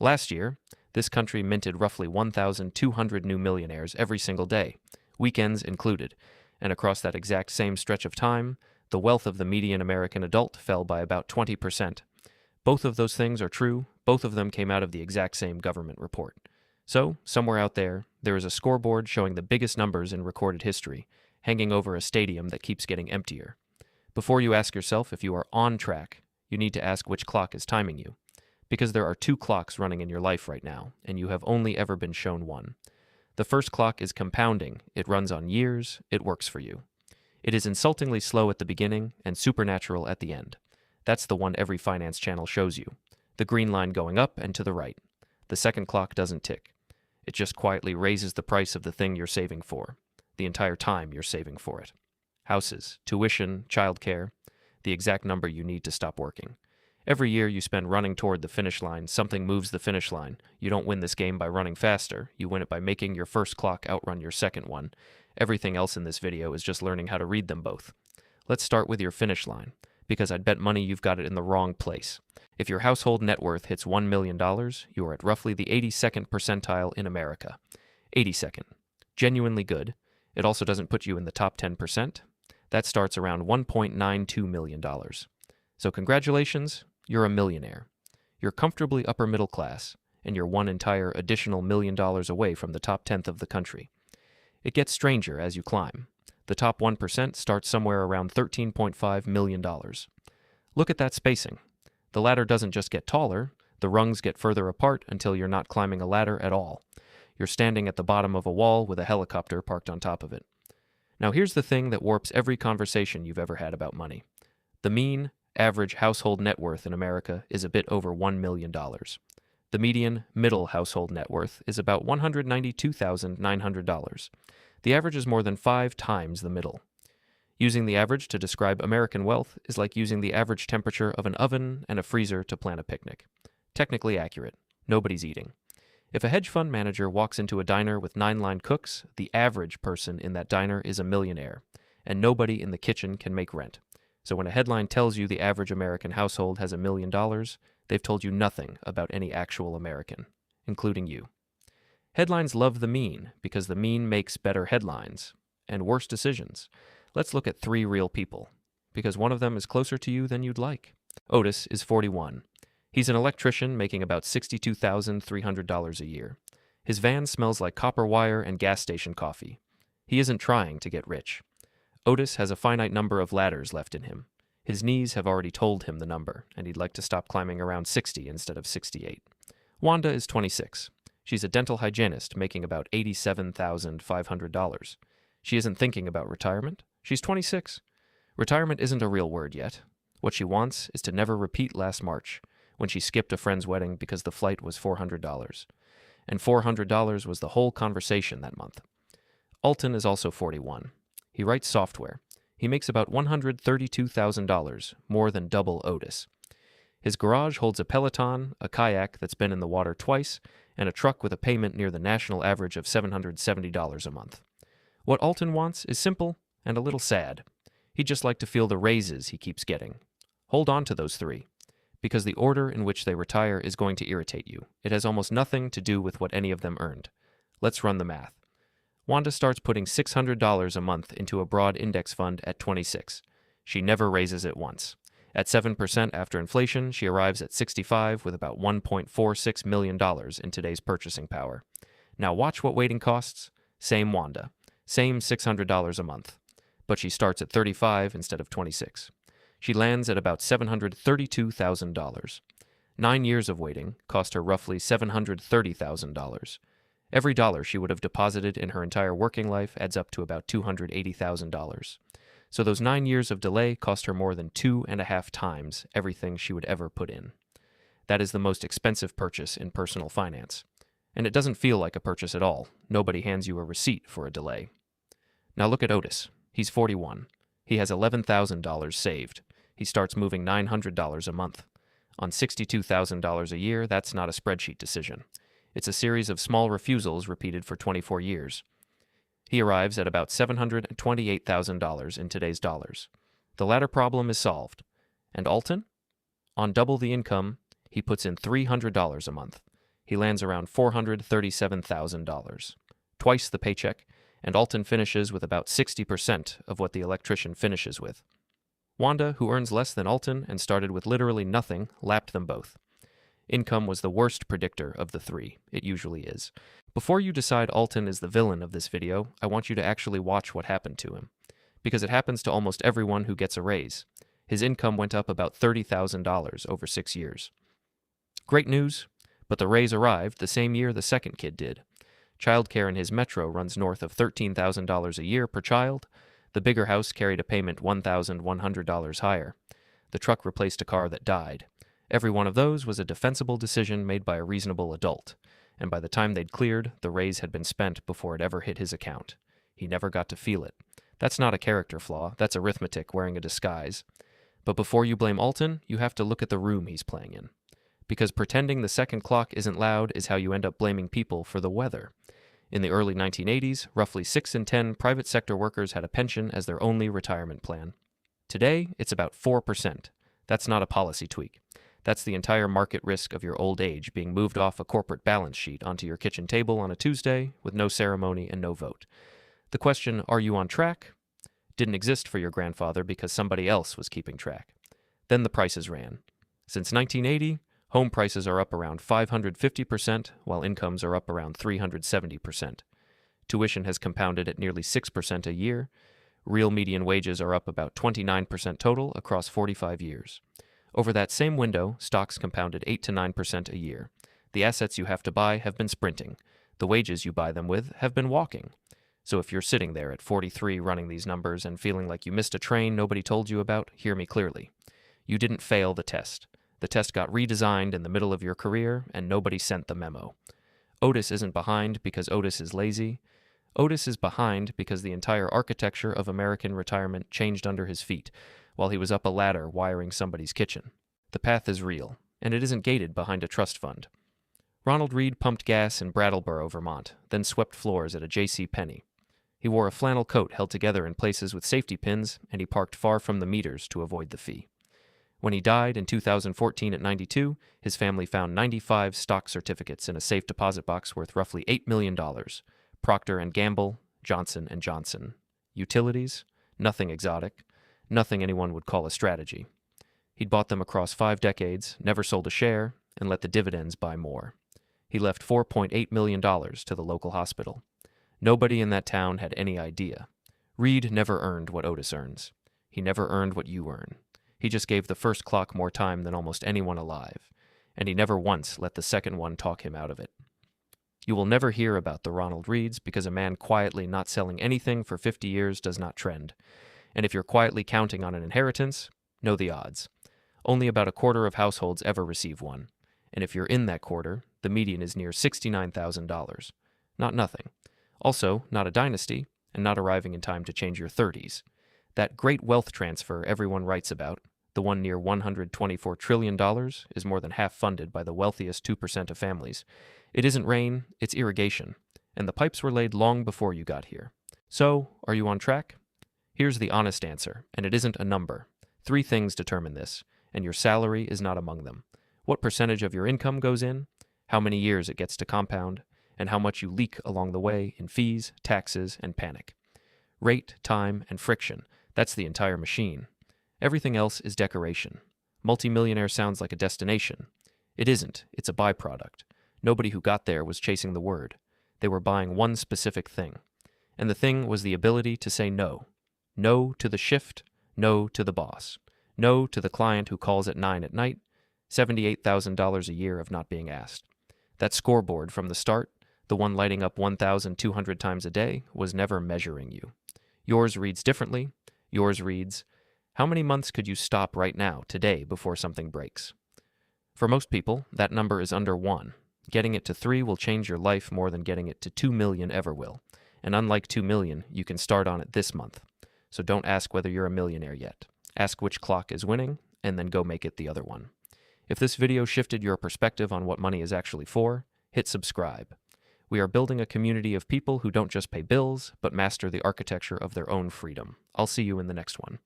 Last year, this country minted roughly 1,200 new millionaires every single day, weekends included, and across that exact same stretch of time, the wealth of the median American adult fell by about 20%. Both of those things are true. Both of them came out of the exact same government report. So, somewhere out there, there is a scoreboard showing the biggest numbers in recorded history, hanging over a stadium that keeps getting emptier. Before you ask yourself if you are on track, you need to ask which clock is timing you. Because there are two clocks running in your life right now, and you have only ever been shown one. The first clock is compounding. It runs on years. It works for you. It is insultingly slow at the beginning and supernatural at the end. That's the one every finance channel shows you. The green line going up and to the right. The second clock doesn't tick. It just quietly raises the price of the thing you're saving for, the entire time you're saving for it. Houses, tuition, childcare, the exact number you need to stop working. Every year you spend running toward the finish line, something moves the finish line. You don't win this game by running faster. You win it by making your first clock outrun your second one. Everything else in this video is just learning how to read them both. Let's start with your finish line, because I'd bet money you've got it in the wrong place. If your household net worth hits $1 million, you are at roughly the 82nd percentile in America. 82nd. Genuinely good. It also doesn't put you in the top 10%. That starts around $1.92 million. So congratulations, you're a millionaire. You're comfortably upper middle class, and you're one entire additional $1 million away from the top 10th of the country. It gets stranger as you climb. The top 1% starts somewhere around $13.5 million. Look at that spacing. The ladder doesn't just get taller, the rungs get further apart until you're not climbing a ladder at all. You're standing at the bottom of a wall with a helicopter parked on top of it. Now here's the thing that warps every conversation you've ever had about money. The mean, average household net worth in America is a bit over $1 million. The median, middle household net worth is about $192,900. The average is more than 5 times the middle. Using the average to describe American wealth is like using the average temperature of an oven and a freezer to plan a picnic. Technically accurate. Nobody's eating. If a hedge fund manager walks into a diner with 9-line cooks, the average person in that diner is a millionaire, and nobody in the kitchen can make rent. So when a headline tells you the average American household has $1 million, they've told you nothing about any actual American, including you. Headlines love the mean because the mean makes better headlines and worse decisions. Let's look at 3 real people, because one of them is closer to you than you'd like. Otis is 41. He's an electrician making about $62,300 a year. His van smells like copper wire and gas station coffee. He isn't trying to get rich. Otis has a finite number of ladders left in him. His knees have already told him the number, and he'd like to stop climbing around 60 instead of 68. Wanda is 26. She's a dental hygienist making about $87,500. She isn't thinking about retirement. She's 26. Retirement isn't a real word yet. What she wants is to never repeat last March, when she skipped a friend's wedding because the flight was $400. And $400 was the whole conversation that month. Alton is also 41. He writes software. He makes about $132,000, more than double Otis. His garage holds a Peloton, a kayak that's been in the water twice, and a truck with a payment near the national average of $770 a month. What Alton wants is simple and a little sad. He'd just like to feel the raises he keeps getting. Hold on to those 3, because the order in which they retire is going to irritate you. It has almost nothing to do with what any of them earned. Let's run the math. Wanda starts putting $600 a month into a broad index fund at 26. She never raises it once. At 7% after inflation, she arrives at 65 with about $1.46 million in today's purchasing power. Now watch what waiting costs. Same Wanda. Same $600 a month. But she starts at 35 instead of 26. She lands at about $732,000. 9 years of waiting cost her roughly $730,000. Every dollar she would have deposited in her entire working life adds up to about $280,000. So those 9 years of delay cost her more than 2.5 times everything she would ever put in. That is the most expensive purchase in personal finance. And it doesn't feel like a purchase at all. Nobody hands you a receipt for a delay. Now look at Otis. He's 41. He has $11,000 saved. He starts moving $900 a month. On $62,000 a year, that's not a spreadsheet decision. It's a series of small refusals repeated for 24 years. He arrives at about $728,000 in today's dollars. The latter problem is solved. And Alton? On double the income, he puts in $300 a month. He lands around $437,000, twice the paycheck, and Alton finishes with about 60% of what the electrician finishes with. Wanda, who earns less than Alton and started with literally nothing, lapped them both. Income was the worst predictor of the three. It usually is. Before you decide Alton is the villain of this video, I want you to actually watch what happened to him, because it happens to almost everyone who gets a raise. His income went up about $30,000 over 6 years. Great news, but the raise arrived the same year the second kid did. Childcare in his metro runs north of $13,000 a year per child. The bigger house carried a payment $1,100 higher. The truck replaced a car that died. Every one of those was a defensible decision made by a reasonable adult, and by the time they'd cleared, the raise had been spent before it ever hit his account. He never got to feel it. That's not a character flaw, that's arithmetic wearing a disguise. But before you blame Alton, you have to look at the room he's playing in. Because pretending the second clock isn't loud is how you end up blaming people for the weather. In the early 1980s, roughly 6 in 10 private sector workers had a pension as their only retirement plan. Today, it's about 4%. That's not a policy tweak. That's the entire market risk of your old age being moved off a corporate balance sheet onto your kitchen table on a Tuesday with no ceremony and no vote. The question, are you on track? Didn't exist for your grandfather because somebody else was keeping track. Then the prices ran. Since 1980, home prices are up around 550%, while incomes are up around 370%. Tuition has compounded at nearly 6% a year. Real median wages are up about 29% total across 45 years. Over that same window, stocks compounded 8 to 9% a year. The assets you have to buy have been sprinting. The wages you buy them with have been walking. So if you're sitting there at 43 running these numbers and feeling like you missed a train nobody told you about, hear me clearly. You didn't fail the test. The test got redesigned in the middle of your career, and nobody sent the memo. Otis isn't behind because Otis is lazy. Otis is behind because the entire architecture of American retirement changed under his feet, while he was up a ladder wiring somebody's kitchen. The path is real, and it isn't gated behind a trust fund. Ronald Read pumped gas in Brattleboro, Vermont, then swept floors at a J.C. Penney. He wore a flannel coat held together in places with safety pins, and he parked far from the meters to avoid the fee. When he died in 2014 at 92, his family found 95 stock certificates in a safe deposit box worth roughly $8 million. Procter & Gamble, Johnson & Johnson. Utilities? Nothing exotic. Nothing anyone would call a strategy. He'd bought them across 5 decades, never sold a share, and let the dividends buy more. He left $4.8 million to the local hospital. Nobody in that town had any idea. Reed never earned what Otis earns. He never earned what you earn. He just gave the first clock more time than almost anyone alive, and he never once let the second one talk him out of it. You will never hear about the Ronald Reeds because a man quietly not selling anything for 50 years does not trend. And if you're quietly counting on an inheritance, know the odds. Only about a quarter of households ever receive one. And if you're in that quarter, the median is near $69,000. Not nothing. Also, not a dynasty, and not arriving in time to change your 30s. That great wealth transfer everyone writes about, the one near $124 trillion, is more than half funded by the wealthiest 2% of families. It isn't rain, it's irrigation, and the pipes were laid long before you got here. So, are you on track? Here's the honest answer, and it isn't a number. 3 things determine this, and your salary is not among them. What percentage of your income goes in, how many years it gets to compound, and how much you leak along the way in fees, taxes, and panic. Rate, time, and friction, that's the entire machine. Everything else is decoration. Multimillionaire sounds like a destination. It isn't, it's a byproduct. Nobody who got there was chasing the word. They were buying one specific thing. And the thing was the ability to say no. No to the shift, no to the boss. No to the client who calls at 9 at night, $78,000 a year of not being asked. That scoreboard from the start, the one lighting up 1,200 times a day, was never measuring you. Yours reads differently. Yours reads, how many months could you stop right now, today, before something breaks? For most people, that number is under 1. Getting it to 3 will change your life more than getting it to 2 million ever will. And unlike 2 million, you can start on it this month. So don't ask whether you're a millionaire yet. Ask which clock is winning, and then go make it the other one. If this video shifted your perspective on what money is actually for, hit subscribe. We are building a community of people who don't just pay bills, but master the architecture of their own freedom. I'll see you in the next one.